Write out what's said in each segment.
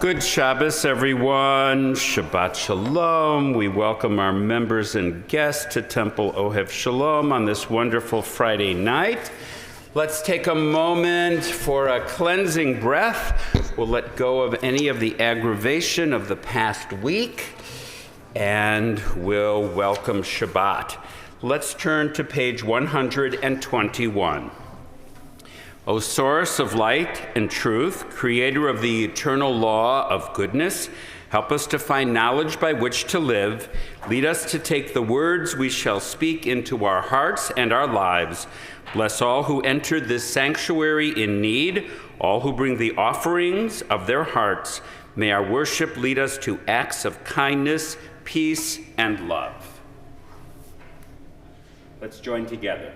Good Shabbos, everyone. Shabbat Shalom. We welcome our members and guests to Temple Ohev Shalom on this wonderful Friday night. Let's take a moment for a cleansing breath. We'll let go of any of the aggravation of the past week, and we'll welcome Shabbat. Let's turn to page 121. O source of light and truth, creator of the eternal law of goodness, help us to find knowledge by which to live. Lead us to take the words we shall speak into our hearts and our lives. Bless all who entered this sanctuary in need, all who bring the offerings of their hearts. May our worship lead us to acts of kindness, peace, and love. Let's join together.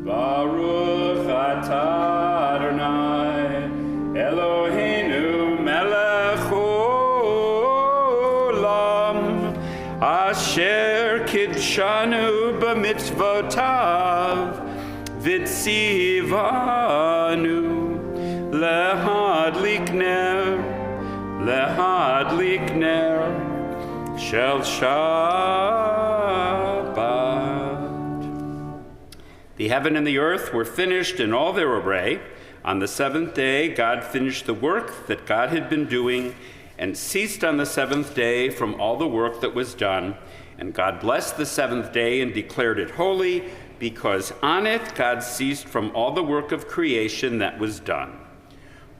Baruch atah Adonai, Eloheinu melech olam, asher kidshanu b'mitzvotav, v'tzivanu lehadlik ner shel Shabbat. The heaven and the earth were finished in all their array. On the seventh day, God finished the work that God had been doing and ceased on the seventh day from all the work that was done. And God blessed the seventh day and declared it holy, because on it God ceased from all the work of creation that was done.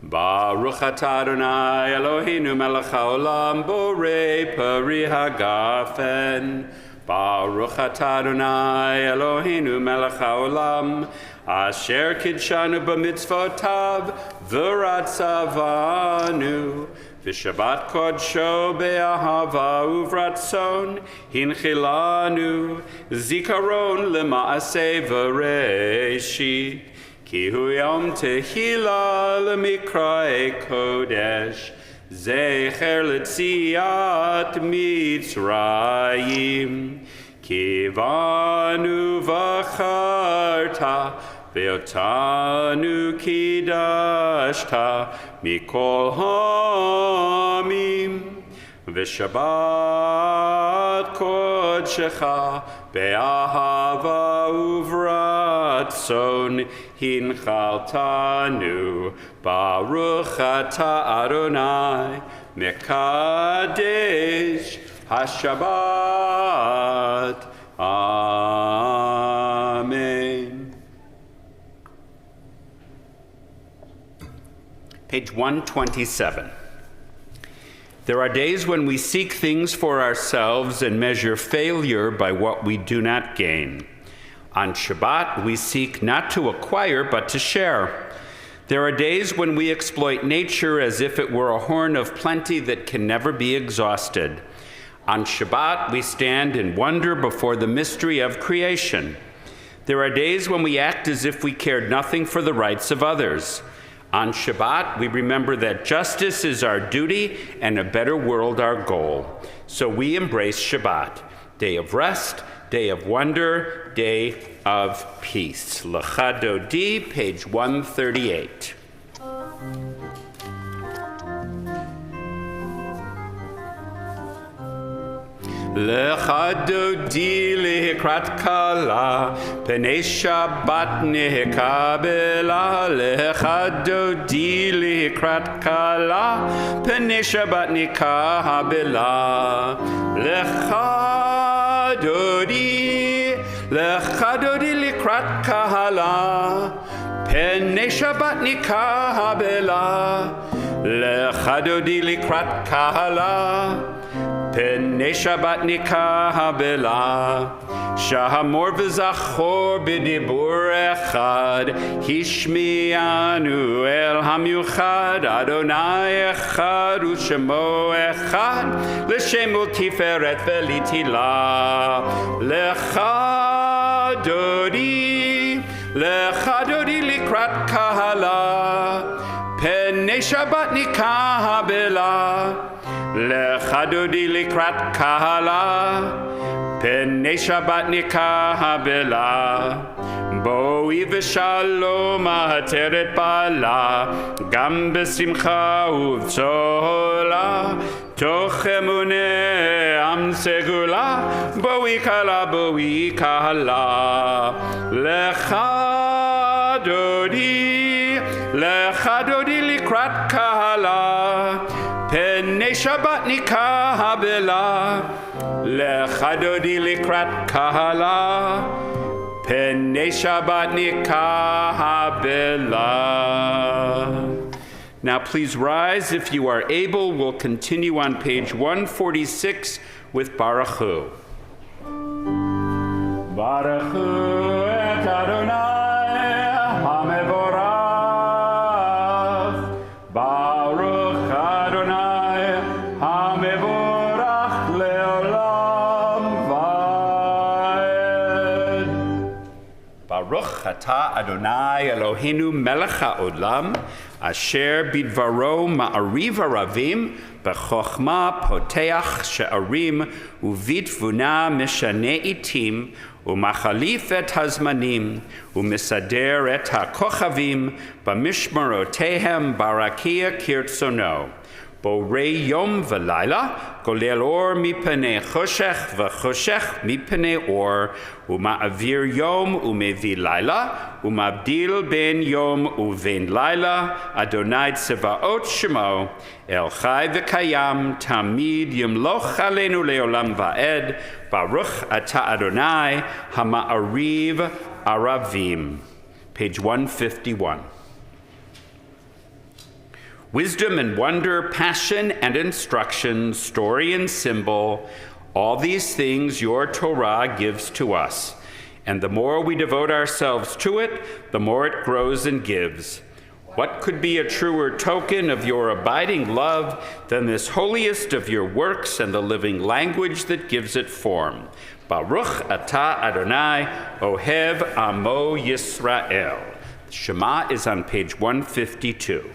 Baruch atah Adonai Eloheinu melech haolam borei peri hagafen. Baruch atah Adonai Eloheinu melech haolam, asher kidshanu b'mitzvotav v'ratzavanu, v'shabbat kodsho be'ahava uvratzon, hinchilanu, zikaron lema'aseh v'reshit, ki hu yom tehila lemikra'e kodesh, Zecher letziat Mitzrayim, Kivanu v'charta, ve'otanu kidashta, mikol hamim, v'shabbat kodshecha, be'ahava uvratzon, hinchaltanu, Baruch atah Adonai, mekadesh hashabbat. Amen. Page 127. There are days when we seek things for ourselves and measure failure by what we do not gain. On Shabbat, we seek not to acquire, but to share. There are days when we exploit nature as if it were a horn of plenty that can never be exhausted. On Shabbat, we stand in wonder before the mystery of creation. There are days when we act as if we cared nothing for the rights of others. On Shabbat, we remember that justice is our duty and a better world our goal. So we embrace Shabbat, day of rest, day of wonder, day of peace. Lecha Dodi, page 138. Lecha Dodi lehikrat kala, penei Shabbat nehekabela. Lecha Dodi lehikrat kala, penei Shabbat nehekabela. Lecha Dodi likrat kahala, penei Shabbat nikabela. Lecha Dodi likrat kahala, penei Shabbat nikabela. Shahamor v'zachor b'dibur echad, hishmianu el hamyuchad, Adonai echad u'shemo echad, l'shem u'tiferet v'litila. Lecha Dodi likrat kahala, penei Shabbat nikabela. Lecha Dodi likrat kahala, Penei Shabbat nikah habela, bo בואי ושלום העטרת בעלה, גם בשמחה ובצהלה, תוך אמונה עם סגולה, בואי קהלה. לך דודי לקראת קהלה, פני שבת נקהבלה. לך דודי לקראת קהלה, פני שבת נקהבלה. Now please rise if you are able. We'll continue on page 146 with Baruch Hu. Baruch Hu et Adonai HaMevorach. Baruch Adonai HaMevorach le'olam va'ed. Baruch atah Adonai Eloheinu melech ha'olam, asher bidvaro ma'ariv aravim, b'chochma poteach she'arim, uvitvuna mishane itim, umachalif et hazmanim, umisader et ha'kochavim, b'mishmarotehem barakia kirtsono. Borei yom v'layla, golel or mipnei choshech v'choshech mipnei or, uma'avir yom umevi layla, umabdil ben yom uvein layla, Adonai tsevaot shemo, el chai v'kayam, tamid yimloch aleinu leolam va'ed, Baruch atah Adonai hama'ariv aravim. Page 151. Wisdom and wonder, passion and instruction, story and symbol, all these things your Torah gives to us. And the more we devote ourselves to it, the more it grows and gives. What could be a truer token of your abiding love than this holiest of your works and the living language that gives it form? Baruch atah Adonai, Ohev Amo Yisrael. Shema is on page 152.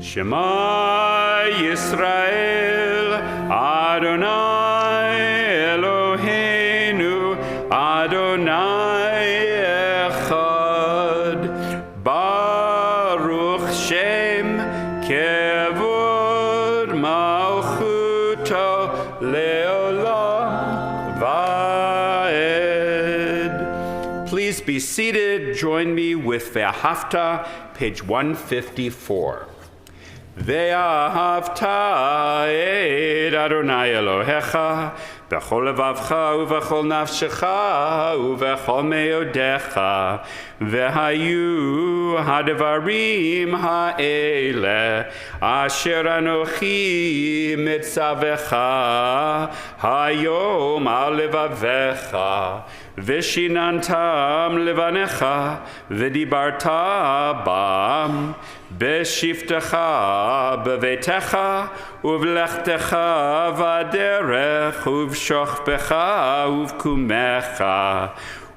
Shema Yisrael, Adonai Eloheinu, Adonai Echad, Baruch Shem Kevod Malchuto Leolam Va'ed. Please be seated. Join me with Ve'ahavta, page 154. Ve'ahavta et Adonai Elohecha b'chol levavcha u'v'chol nafshecha u'v'chol me'odecha ve'hayu ha'devarim ha'ele asher anochi mitzavecha hayom al levavecha v'shinantam levanecha v'dibarta bam b'shiftecha b'veitecha uv'lechtecha v'aderech uv'shochbecha uv'kumecha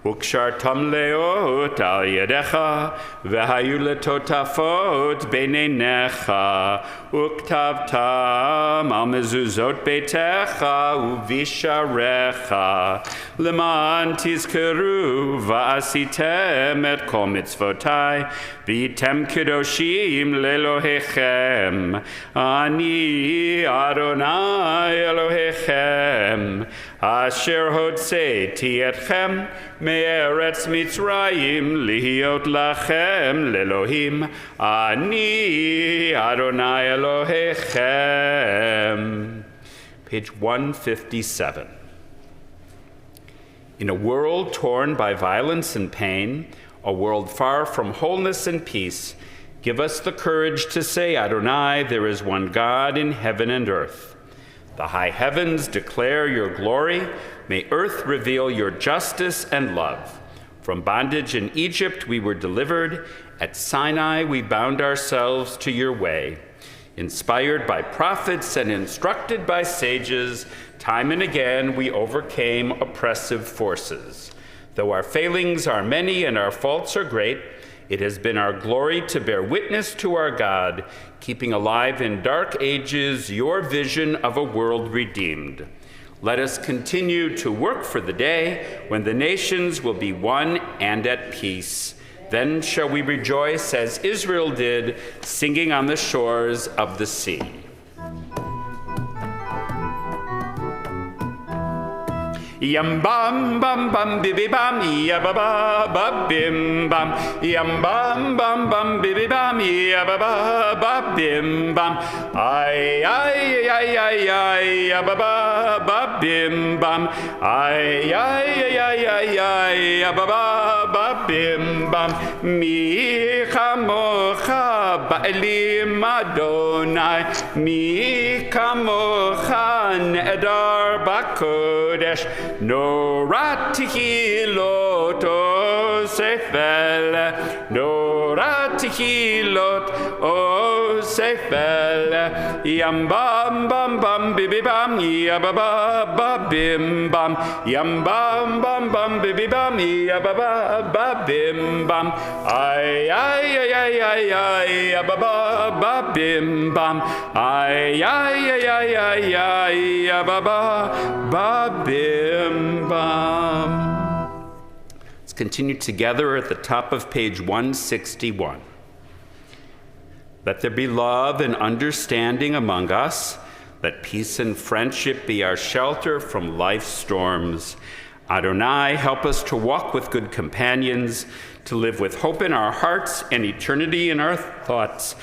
Ukshartam leot al yedecha, v'hayu letotafot beinenecha, uktavtam al mezuzot beitecha uvisharecha, leman tizkeru v'asitem et kol mitzvotai, v'item kedoshim lelohechem, ani Adonai Elohechem, asher hotzeiti etchem, Me'eretz Mitzrayim lihiot lachem lelohim ani Adonai Elohechem. Page 157. In a world torn by violence and pain, a world far from wholeness and peace, give us the courage to say, Adonai, there is one God in heaven and earth. The high heavens declare your glory. May earth reveal your justice and love. From bondage in Egypt we were delivered. At Sinai we bound ourselves to your way. Inspired by prophets and instructed by sages, time and again we overcame oppressive forces. Though our failings are many and our faults are great, it has been our glory to bear witness to our God, keeping alive in dark ages your vision of a world redeemed. Let us continue to work for the day when the nations will be one and at peace. Then shall we rejoice as Israel did, singing on the shores of the sea. Yam bam bam bam bibi bam ya ba ba ba bim bam yam bam bam bam bibi bam ya ba ba ba bim bam ay ay ay ay ay ya ba ba ba bim bam ay ay ay ay ay ya ba ba ba bim bam mi kamocha ba'elim Adonai mi kamocha ne'edar ba'kodesh Norat hilot o sefel, Norat hilot o sefel, Yam bam bam bam bibi bam, ya ba ba ba bim bam, Yam bam bam bam bibi bam, ya ba ba ba bim bam, ay ay ay ay ay ay, ya ba ba ba bim bam, ay ay ay ay ay ay, ya ba ba bim. Let's continue together at the top of page 161. Let there be love and understanding among us. Let peace and friendship be our shelter from life's storms. Adonai, help us to walk with good companions, to live with hope in our hearts and eternity in our thoughts.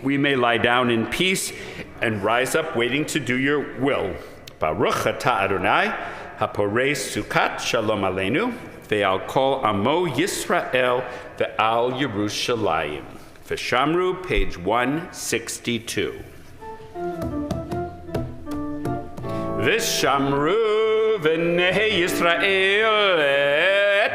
We may lie down in peace and rise up waiting to do your will. Baruch atah Adonai, haporei sukat shalom aleinu, ve'al kol amo Yisrael, ve'al Yerushalayim. V'shamru, page 162. V'shamru v'nei Yisrael et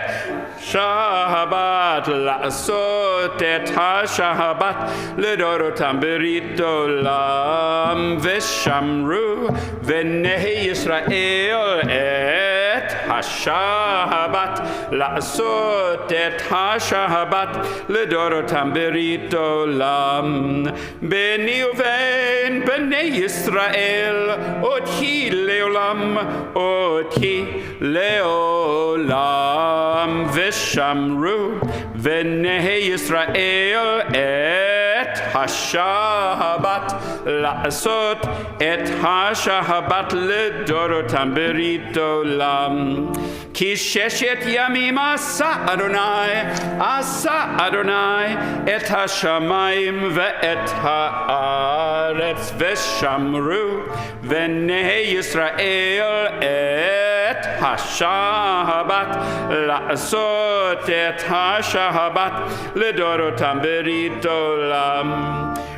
Shabbat la'asot et ha-Shabbat l'dorotam berit olam v'shamru v'nei Yisrael et ha-Shabbat la'asot et ha-Shabbat l'dorotam berit olam beni uven b'nei Yisrael oti leolam oti leolam V'shamru v'nei Yisrael et ha-Shabbat la'asot et ha-Shabbat l'dorotam berit olam ki sheshet yamim asa Adonai et ha-shamayim ve'et ha'aretz v'shamru v'nei Yisrael et ha-Shabbat la'asot et ha-Shabbat l'dorotam berit olam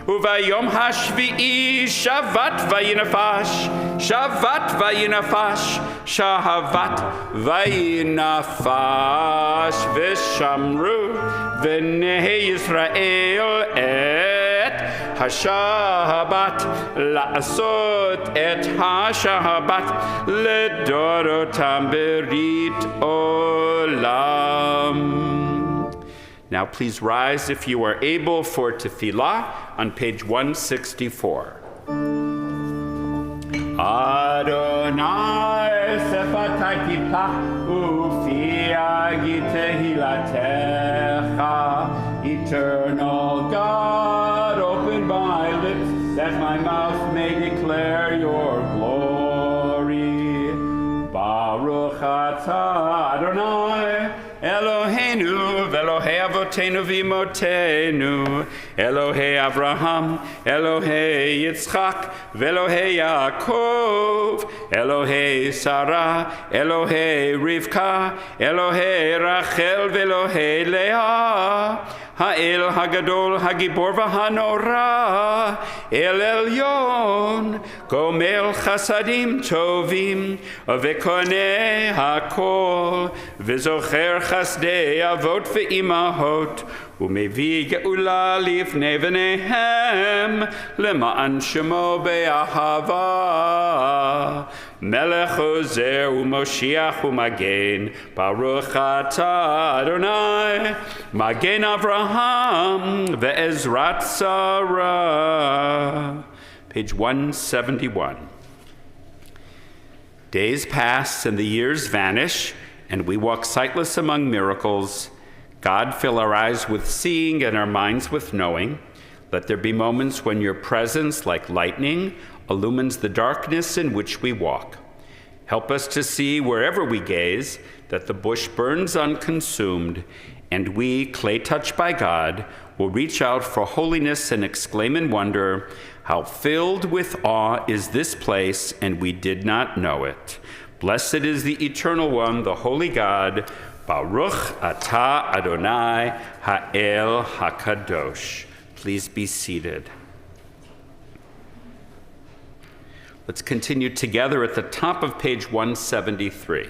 Uvayom hashvi'i shavat vayinafash shavat vayinafash shahavat vayinafash v'shamru v'nei Yisrael et ha-Shabbat la'asot et ha-Shabbat l'dorotam berit olam. Now please rise if you are able for tefillah on page 164. Adonai sefatai tipach ufi agi tehilatecha. Eternal God, open my lips that my mouth may declare your glory. Baruch atah Adonai Eloheinu v'Elohei Avotenu v'Imotenu, Elohei Avraham, Elohei Yitzchak, v'Elohei Yaakov, Elohei Sarah, Elohei Rivka, Elohei Rachel, v'Elohei Leah, Ha'el Hagadol Hagibor v'Hanora, El Elyon, Gomel Chasadim Tovim, v'Konei Hakol, v'Zocher Chasdei Avot ve'imahot, u'mevi ge'ula lifnei v'neihem, lema'an shemo be'ahava. Melech ozer u'moshiach u'magen, Baruch atah Adonai, Magen Avraham ve'ezrat Sarah. Page 171. Days pass and the years vanish, and we walk sightless among miracles. God, fill our eyes with seeing and our minds with knowing. Let there be moments when your presence, like lightning, illumines the darkness in which we walk. Help us to see wherever we gaze that the bush burns unconsumed, and we, clay touched by God, will reach out for holiness and exclaim in wonder, how filled with awe is this place, and we did not know it. Blessed is the Eternal One, the Holy God, Baruch atah Adonai ha'el hakadosh. Please be seated. Let's continue together at the top of page 173.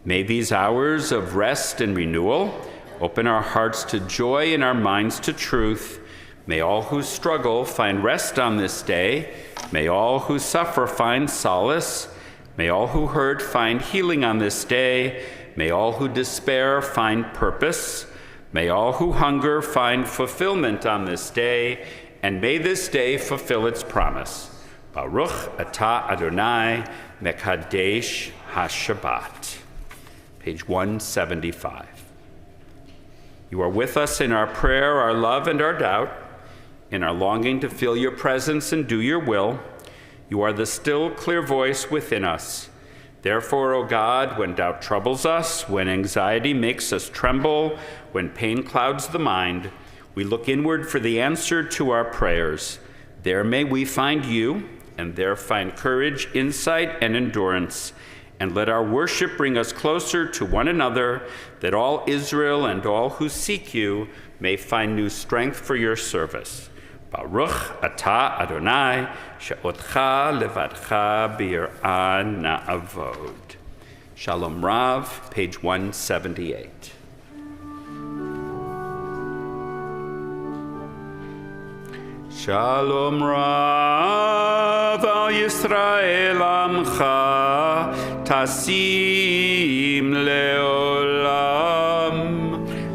May these hours of rest and renewal open our hearts to joy and our minds to truth. May all who struggle find rest on this day. May all who suffer find solace. May all who hurt find healing on this day. May all who despair find purpose. May all who hunger find fulfillment on this day. And may this day fulfill its promise. Baruch atah Adonai mekadesh ha-Shabbat. Page 175. You are with us in our prayer, our love, and our doubt, in our longing to feel your presence and do your will. You are the still, clear voice within us. Therefore, O God, when doubt troubles us, when anxiety makes us tremble, when pain clouds the mind, we look inward for the answer to our prayers. There may we find you, and there find courage, insight, and endurance. And let our worship bring us closer to one another, that all Israel and all who seek you may find new strength for your service. Baruch atah Adonai, she'otcha levadcha b'yirah na'avod. Shalom Rav, page 178. Shalom Rav al Yisrael amcha tasim leolam.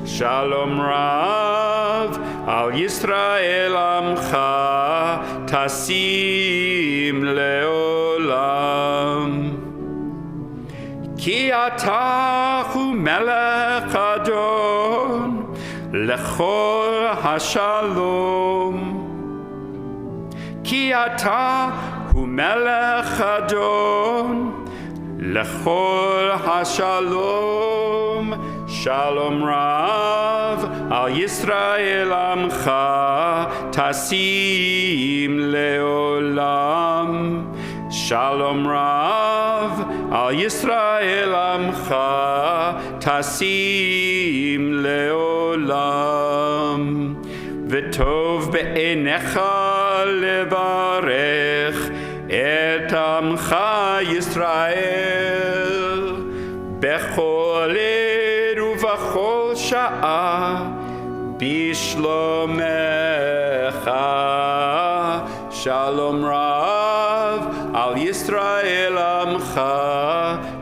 Shalom Rav al Yisrael amcha tasim leolam. Ki atah hu melech adon lechol hashalom. Ki atah hu melech adon lechol hashalom. Shalom Rav al Yisrael amcha tasim leolam. Shalom Rav al Yisrael amcha tasim leolam. V'tov be'enecha levarech et amcha Yisrael bechol ed uvachol sha'a bishlomecha. Shalom Rav al Yisrael amcha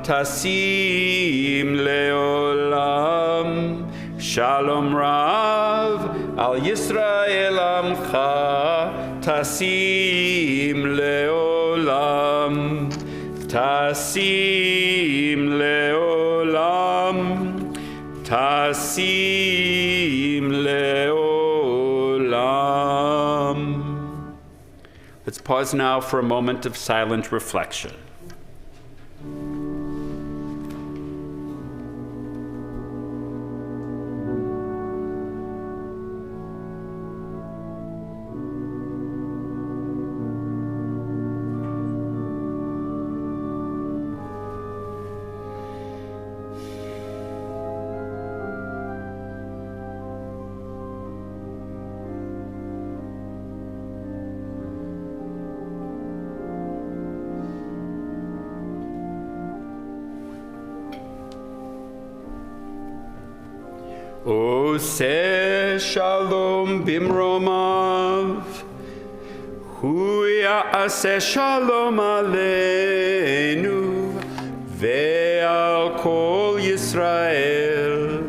tasim leolam. Shalom Rav al Yisrael amcha tasim leolam. Tasim leolam. Tasim leolam. Let's pause now for a moment of silent reflection. Oseh shalom bimromav, hu ya'aseh shalom aleinu, ve'al kol Yisrael,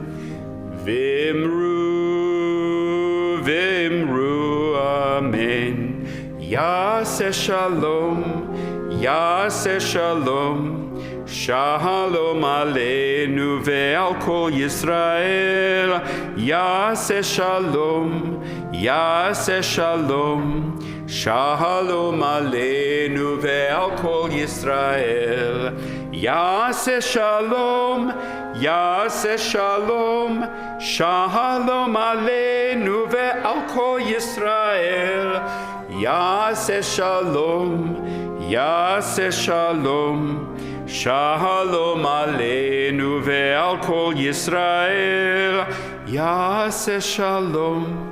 v'imru amen. Ya'aseh shalom, Yaseh Shalom, Shalom Aleinu ve'al kol Yisrael. Yaseh Shalom, Yaseh Shalom, Shalom Aleinu ve'al kol Yisrael. Yaseh Shalom, Yaseh Shalom, Shalom Aleinu ve'al kol Yisrael. Yaseh Shalom, Yaseh Shalom, Shalom Aleinu ve'al kol Yisrael. Yaseh Shalom,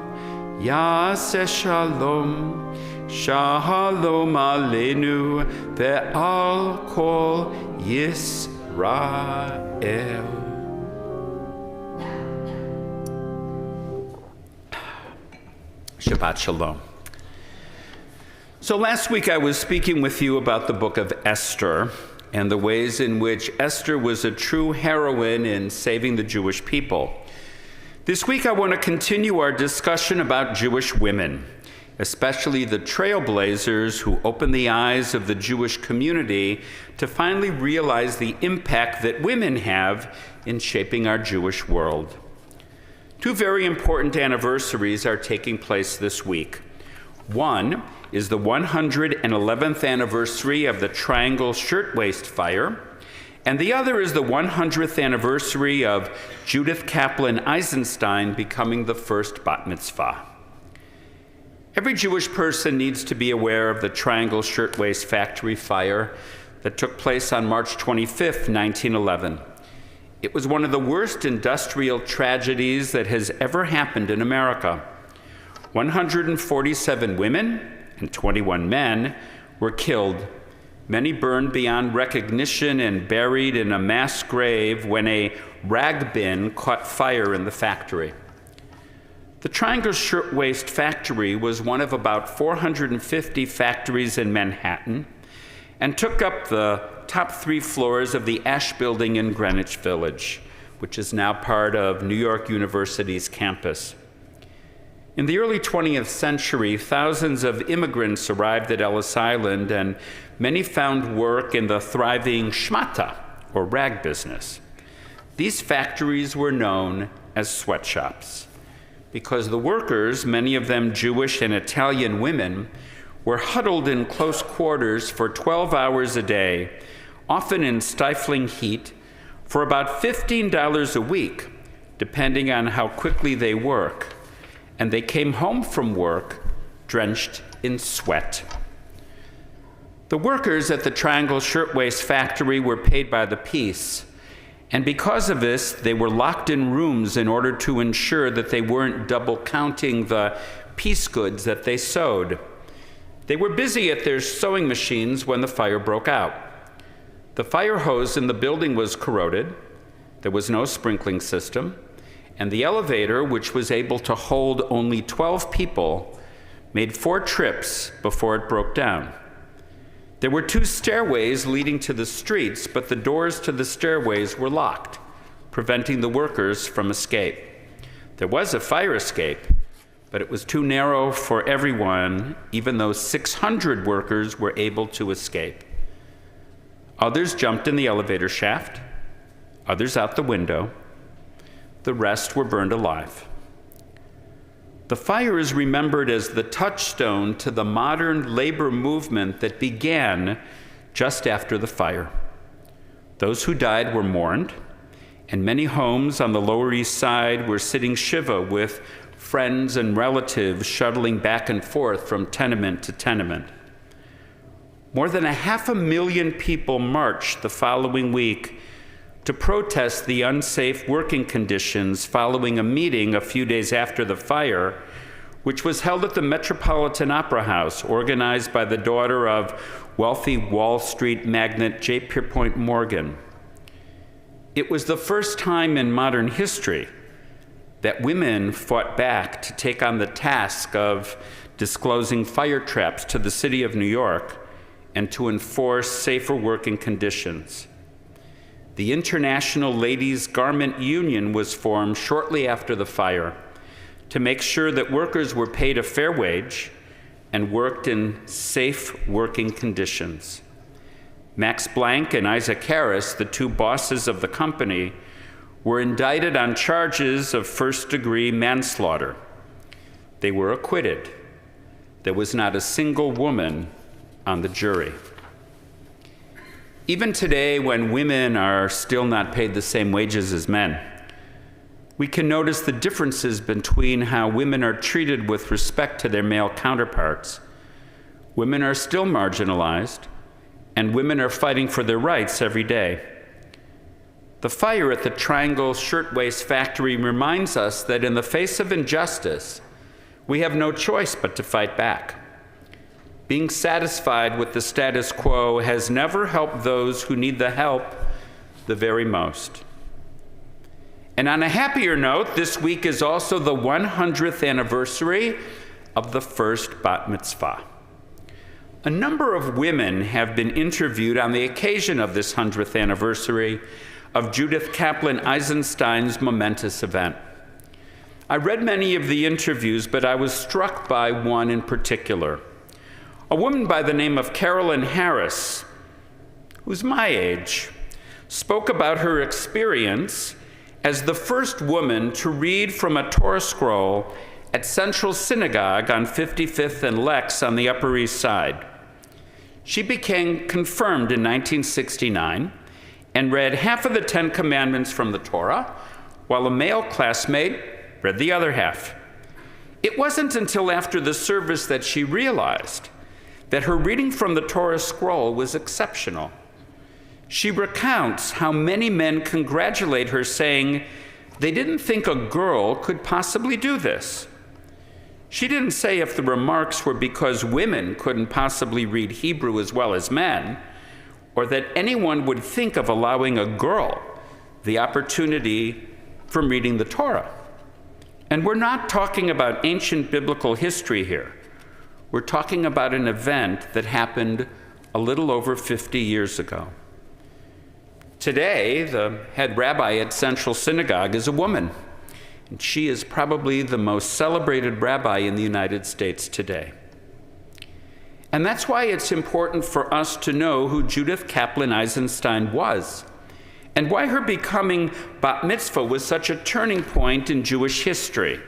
Yaseh Shalom, Shalom Aleinu ve'al kol Yisrael. Shabbat Shalom. So last week I was speaking with you about the book of Esther and the ways in which Esther was a true heroine in saving the Jewish people. This week I want to continue our discussion about Jewish women, especially the trailblazers who opened the eyes of the Jewish community to finally realize the impact that women have in shaping our Jewish world. Two very important anniversaries are taking place this week. One is the 111th anniversary of the Triangle Shirtwaist fire, and the other is the 100th anniversary of Judith Kaplan Eisenstein becoming the first bat mitzvah. Every Jewish person needs to be aware of the Triangle Shirtwaist factory fire that took place on March 25th, 1911. It was one of the worst industrial tragedies that has ever happened in America. 147 women and 21 men were killed, many burned beyond recognition and buried in a mass grave when a rag bin caught fire in the factory. The Triangle Shirtwaist factory was one of about 450 factories in Manhattan and took up the top 3 floors of the Ash Building in Greenwich Village, which is now part of New York University's campus. In the early 20th century, thousands of immigrants arrived at Ellis Island, and many found work in the thriving shmata, or rag business. These factories were known as sweatshops because the workers, many of them Jewish and Italian women, were huddled in close quarters for 12 hours a day, often in stifling heat, for about $15 a week, depending on how quickly they work. And they came home from work drenched in sweat. The workers at the Triangle Shirtwaist factory were paid by the piece, and because of this, they were locked in rooms in order to ensure that they weren't double counting the piece goods that they sewed. They were busy at their sewing machines when the fire broke out. The fire hose in the building was corroded. There was no sprinkling system. And the elevator, which was able to hold only 12 people, made 4 trips before it broke down. There were 2 stairways leading to the streets, but the doors to the stairways were locked, preventing the workers from escape. There was a fire escape, but it was too narrow for everyone, even though 600 workers were able to escape. Others jumped in the elevator shaft, others out the window. The rest were burned alive. The fire is remembered as the touchstone to the modern labor movement that began just after the fire. Those who died were mourned, and many homes on the Lower East Side were sitting shiva with friends and relatives shuttling back and forth from tenement to tenement. More than 500,000 people marched the following week to protest the unsafe working conditions following a meeting a few days after the fire, which was held at the Metropolitan Opera House, organized by the daughter of wealthy Wall Street magnate J. Pierpont Morgan. It was the first time in modern history that women fought back to take on the task of disclosing fire traps to the city of New York and to enforce safer working conditions. The International Ladies Garment Union was formed shortly after the fire to make sure that workers were paid a fair wage and worked in safe working conditions. Max Planck and Isaac Harris, the two bosses of the company, were indicted on charges of first-degree manslaughter. They were acquitted. There was not a single woman on the jury. Even today, when women are still not paid the same wages as men, we can notice the differences between how women are treated with respect to their male counterparts. Women are still marginalized, and women are fighting for their rights every day. The fire at the Triangle Shirtwaist factory reminds us that in the face of injustice, we have no choice but to fight back. Being satisfied with the status quo has never helped those who need the help the very most. And on a happier note, this week is also the 100th anniversary of the first bat mitzvah. A number of women have been interviewed on the occasion of this 100th anniversary of Judith Kaplan Eisenstein's momentous event. I read many of the interviews, but I was struck by one in particular. A woman by the name of Carolyn Harris, who's my age, spoke about her experience as the first woman to read from a Torah scroll at Central Synagogue on 55th and Lex on the Upper East Side. She became confirmed in 1969 and read half of the 10 Commandments from the Torah, while a male classmate read the other half. It wasn't until after the service that she realized that her reading from the Torah scroll was exceptional. She recounts how many men congratulate her, saying they didn't think a girl could possibly do this. She didn't say if the remarks were because women couldn't possibly read Hebrew as well as men, or that anyone would think of allowing a girl the opportunity from reading the Torah. And we're not talking about ancient biblical history here. We're talking about an event that happened a little over 50 years ago. Today, the head rabbi at Central Synagogue is a woman, and she is probably the most celebrated rabbi in the United States today. And that's why it's important for us to know who Judith Kaplan Eisenstein was, and why her becoming bat mitzvah was such a turning point in Jewish history.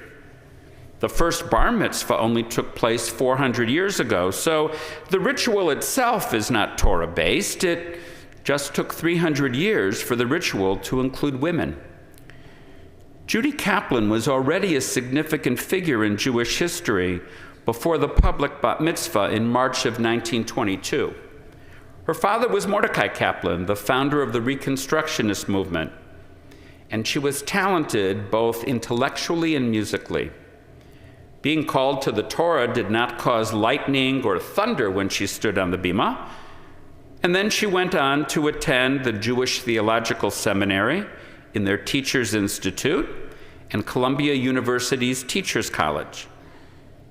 The first bar mitzvah only took place 400 years ago, so the ritual itself is not Torah-based. It just took 300 years for the ritual to include women. Judy Kaplan was already a significant figure in Jewish history before the public bat mitzvah in March of 1922. Her father was Mordecai Kaplan, the founder of the Reconstructionist movement, and she was talented both intellectually and musically. Being called to the Torah did not cause lightning or thunder when she stood on the bima. And then she went on to attend the Jewish Theological Seminary in their Teachers Institute and Columbia University's Teachers College.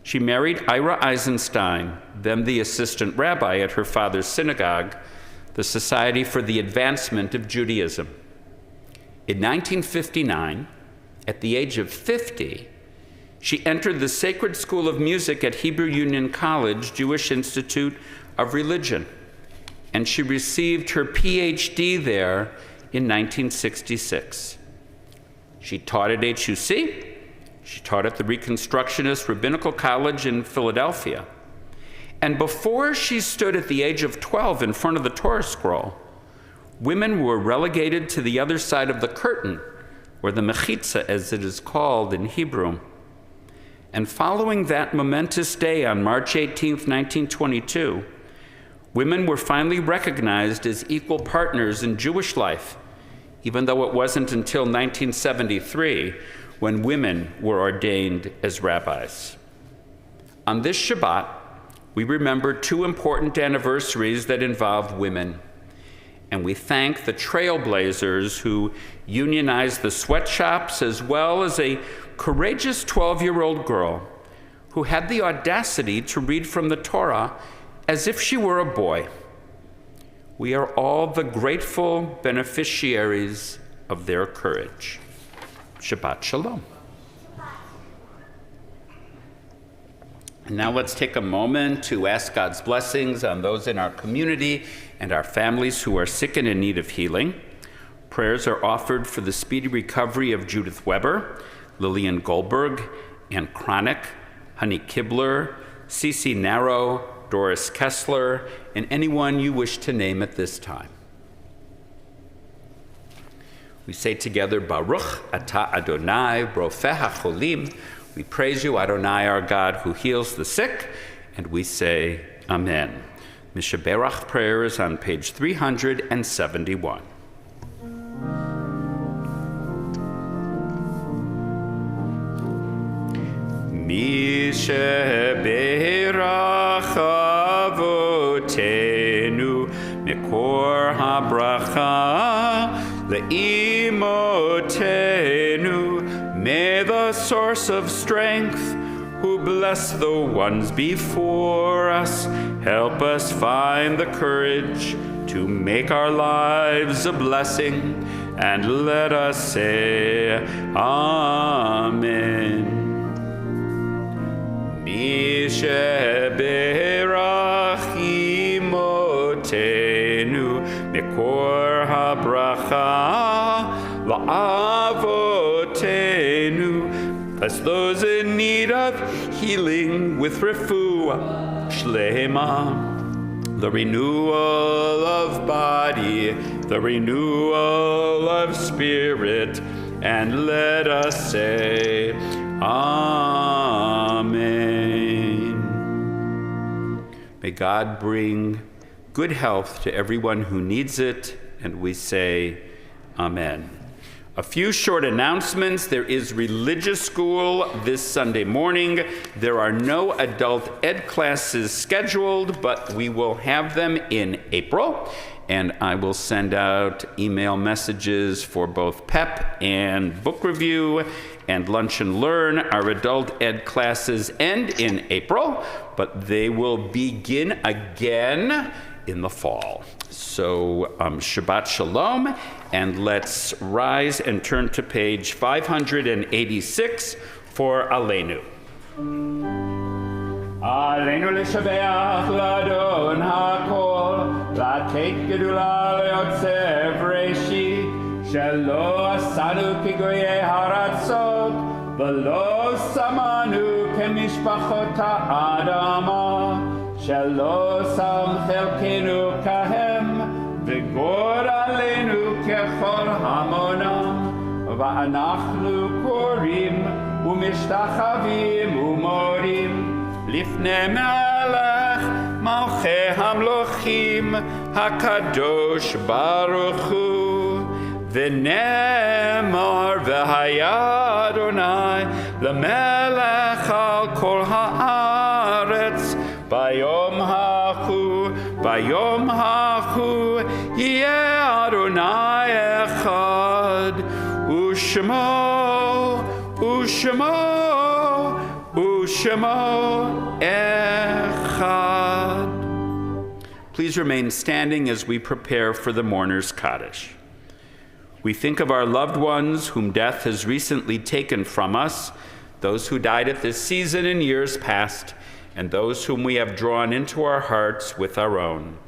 She married Ira Eisenstein, then the assistant rabbi at her father's synagogue, the Society for the Advancement of Judaism. In 1959, at the age of 50, she entered the Sacred School of Music at Hebrew Union College, Jewish Institute of Religion, and she received her PhD there in 1966. She taught at HUC, she taught at the Reconstructionist Rabbinical College in Philadelphia, and before she stood at the age of 12 in front of the Torah scroll, women were relegated to the other side of the curtain, or the mechitza as it is called in Hebrew. And following that momentous day on March 18th, 1922, women were finally recognized as equal partners in Jewish life, even though it wasn't until 1973 when women were ordained as rabbis. On this Shabbat, we remember two important anniversaries that involve women, and we thank the trailblazers who unionized the sweatshops, as well as a courageous 12-year-old girl who had the audacity to read from the Torah as if she were a boy. We are all the grateful beneficiaries of their courage. Shabbat Shalom. And now let's take a moment to ask God's blessings on those in our community and our families who are sick and in need of healing. Prayers are offered for the speedy recovery of Judith Weber, Lillian Goldberg, Ann Cronick, Honey Kibler, Cece Narrow, Doris Kessler, and anyone you wish to name at this time. We say together, Baruch Atah Adonai, Rofeh HaCholim. We praise you, Adonai, our God, who heals the sick, and we say, Amen. Mishaberach prayer is on page 371. Mishaberach avotenu mikor habracha le'imotenu. May the source of strength, who bless the ones before us, help us find the courage to make our lives a blessing, and let us say, Amen. Mishaberach imotenu mikor habracha la'avotenu. Bless those in need of healing with refuah shlema, the renewal of body, the renewal of spirit, and let us say, Amen. May God bring good health to everyone who needs it, and we say, Amen. A few short announcements. There is religious school this Sunday morning. There are no adult ed classes scheduled, but we will have them in April. And I will send out email messages for both PEP and book review and lunch and learn. Our adult ed classes end in April, but they will begin again in the fall. So Shabbat Shalom, and let's rise and turn to page 586 for Aleinu. Aleinu l'shabeach l'adon hakol, l'ateit gedula l'yotzev reshi, shelo asanu kigoye haratzot, v'lo samanu kemishpachot ha'adama, shelo sam chelkenu kahem, v'gor aleinu kechol hamonam, v'anachnu korim u'mishtachavim u'morim, lifnei melech malchei hamlochim hakadosh baruch hu, v'nemar v'haya Adonai l'melech al kol haaretz, Bayom hachu, yeh Adonai echad, u'shemo echad. Please remain standing as we prepare for the mourner's Kaddish. We think of our loved ones whom death has recently taken from us, those who died at this season in years past, and those whom we have drawn into our hearts with our own.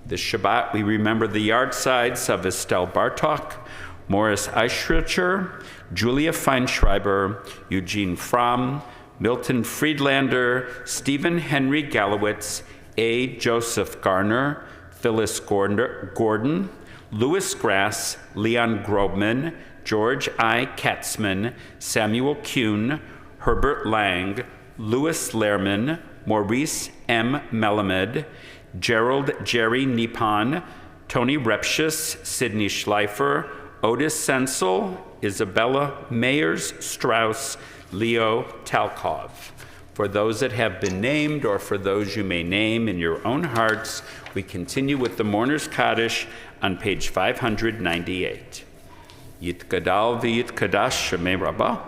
This Shabbat, we remember the yardsides of Estelle Bartok, Morris Eichrichter, Julia Feinschreiber, Eugene Fromm, Milton Friedlander, Stephen Henry Gallowitz, A. Joseph Garner, Phyllis Gordon, Louis Grass, Leon Grobman, George I. Katzman, Samuel Kuhn, Herbert Lang, Louis Lehrman, Maurice M. Melamed, Gerald Jerry Nippon, Tony Repshus, Sidney Schleifer, Otis Sensel, Isabella Mayers Strauss, Leo Talkov. For those that have been named, or for those you may name in your own hearts, we continue with the Mourner's Kaddish on page 598. Yitgadal v'yitkadash shemei rabbah,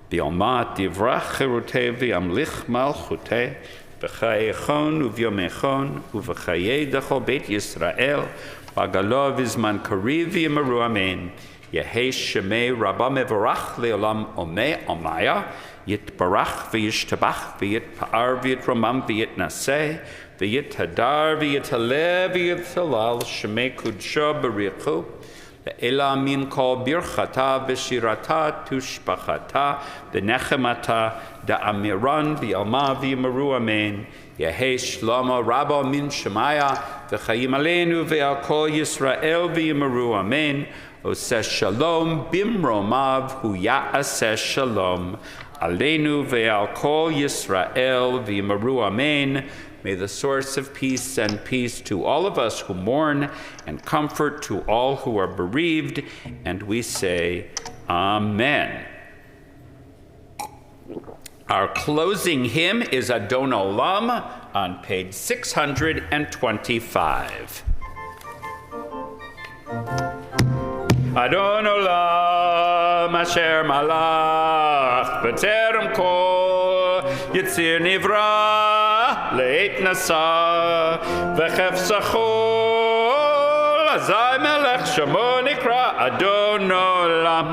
v'yalma tivrach cherutei v'yamlich malchutei, v'chayechon uvyomechon, uv'chayei dechol beit Yisrael, v'agalo v'zman kariv v'yimaru amen. Yehei Shemei Rabba Mevorach Leolam Omei Omaya, Yitbarach v'yishtabach v'yitpa'ar v'yitramam v'yitnaseh v'yithadar v'yithaleh v'yithalal Shemei Kudsho B'richu Le'ela min kol birchata v'shirata tushbachata v'nechemata da'amiran v'yalma v'yimaru amen. Yehei Shlomo Rabba min Shemaya v'chayim aleinu v'al kol Yisrael v'yimaru amen. Oseh shalom bimromav hu ya'aseh shalom aleinu ve'al kol Yisrael v'yimaru amen. May the source of peace send peace to all of us who mourn and comfort to all who are bereaved. And we say, Amen. Our closing hymn is Adon Olam on page 625. Adon Olam asher malach b'terem kol yitzir nivra leit nasa v'chefsachol azay melech shamo nikra Adon Olam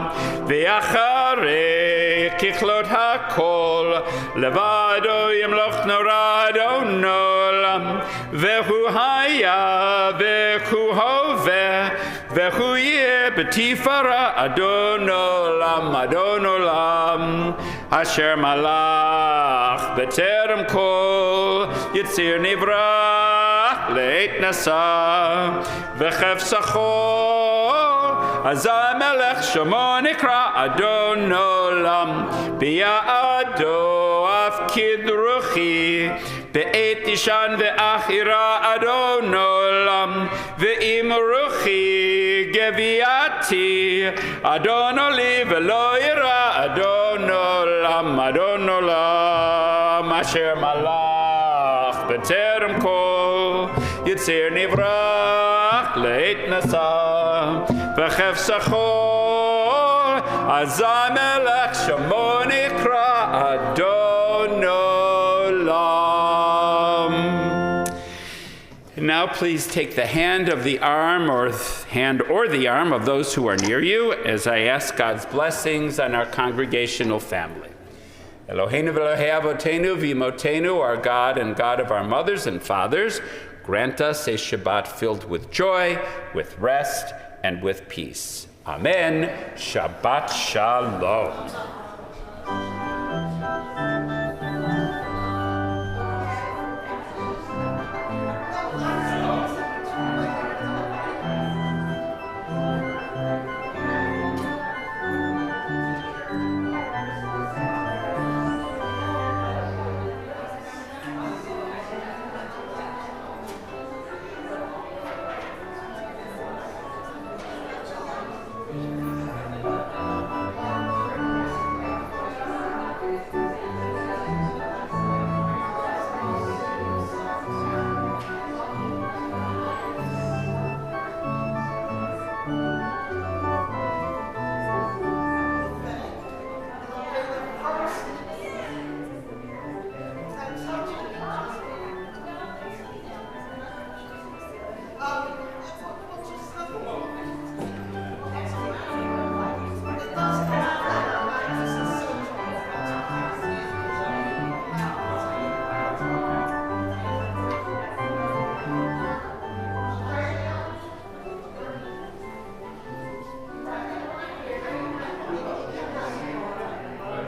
v'yacharei kichlot hakol levado yimloch nora Adon Olam v'hu haya v'hu hoveh v'hu yeh b'tifara Adon Olam Adon Olam asher malach b'terem kol yitzir nivra leit nasa v'chefsachol azay melech shamo nikra Adon Olam b'ya'ado af kidruchi be'et ishan ve'achira Adon Olam ve'im ruchi geviati Adon Oli ve'lo yira Adon Olam Adon Olam asher malach b'terem kol yitzir nivrach leit nasa v'chefsachol azay melech shamo nikra Adon Olam. Now please take the hand of the arm or the arm of those who are near you as I ask God's blessings on our congregational family. Eloheinu v'Elokei Avotenu v'Imotenu, our God and God of our mothers and fathers, grant us a Shabbat filled with joy, with rest, and with peace. Amen. Shabbat Shalom.